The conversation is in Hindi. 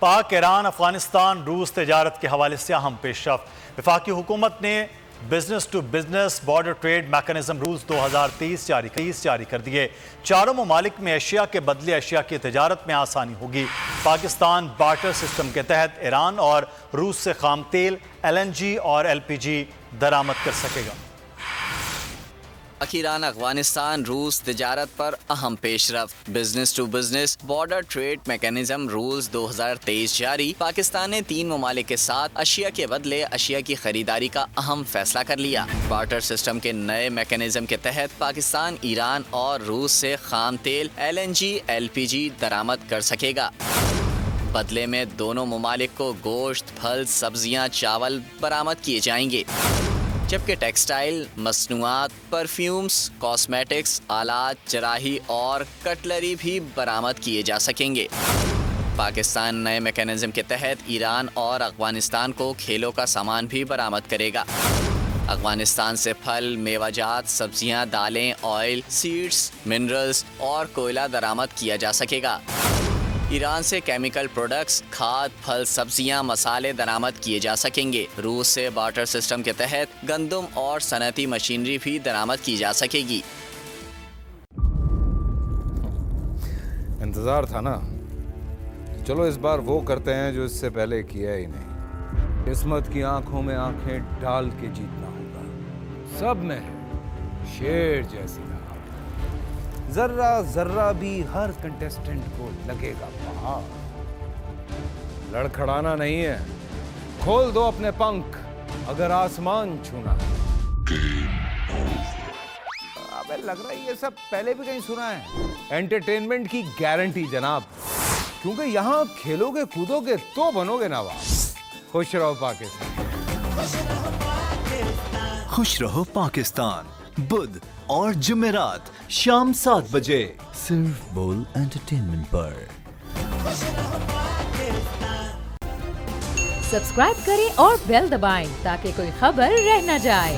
पाक, ईरान, अफगानिस्तान, रूस तजारत के हवाले से अहम पेशरफ्त। वफाकी हुकूमत ने business to business border trade mechanism rules 2023 जारी कर दिए। चारों ममालिक में अशिया के बदले अशिया की तजारत में आसानी होगी। पाकिस्तान बार्टर सिस्टम के तहत ईरान और रूस से खाम तेल, LNG और LPG दरामद कर सकेगा। ईरान अफगानिस्तान रूस तजारत पर अहम पेशरफ्त। Business to business border trade mechanism rules 2023 जारी। पाकिस्तान ने 3 ममालिक के साथ अशिया के बदले अशिया की खरीदारी का अहम फैसला कर लिया। बार्टर सिस्टम के नए मैकेनिज्म के तहत पाकिस्तान ईरान और रूस से खाम तेल, LNG, LPG दरामद कर सकेगा। बदले में दोनों ममालिक को गोश्त, फल, सब्जियां, चावल बरामद किए जाएंगे, जबकि टेक्सटाइल, मसनूआत, परफ्यूम्स, कॉस्मेटिक्स, आलात, जराही और कटलरी भी बरामद किए जा सकेंगे। पाकिस्तान नए मैकेनिज्म के तहत ईरान और अफगानिस्तान को खेलों का सामान भी बरामद करेगा। अफगानिस्तान से फल, मेवाजात, सब्जियां, दालें, ऑयल, सीड्स, मिनरल्स और कोयला दरामद किया जा सकेगा। ईरान से केमिकल प्रोडक्ट्स, खाद, फल, सब्जियां, मसाले दरामद किए जा सकेंगे। रूस से बार्टर सिस्टम के तहत गंदम और सनती मशीनरी भी दरामद की जा सकेगी। इंतजार था ना, चलो इस बार वो करते हैं जो इससे पहले किया ही नहीं। किस्मत की आंखों में आंखें डाल के जीतना होगा। सब में है शेर जैसी राह। जर्रा जर्रा भी हर कंटेस्टेंट को लगेगा पहाड़। लड़खड़ाना नहीं है, खोल दो अपने पंख अगर आसमान छूना है। अबे लग रहा है ये सब पहले भी कहीं सुना है। एंटरटेनमेंट की गारंटी जनाब, क्योंकि यहाँ खेलोगे कूदोगे तो बनोगे नवाब। खुश रहो पाकिस्तान। खुश रहो पाकिस्तान, बुध और जुमेरात शाम 7 बजे सिर्फ बोल एंटरटेनमेंट पर। सब्सक्राइब करें और बेल दबाएं ताकि कोई खबर रह न जाए।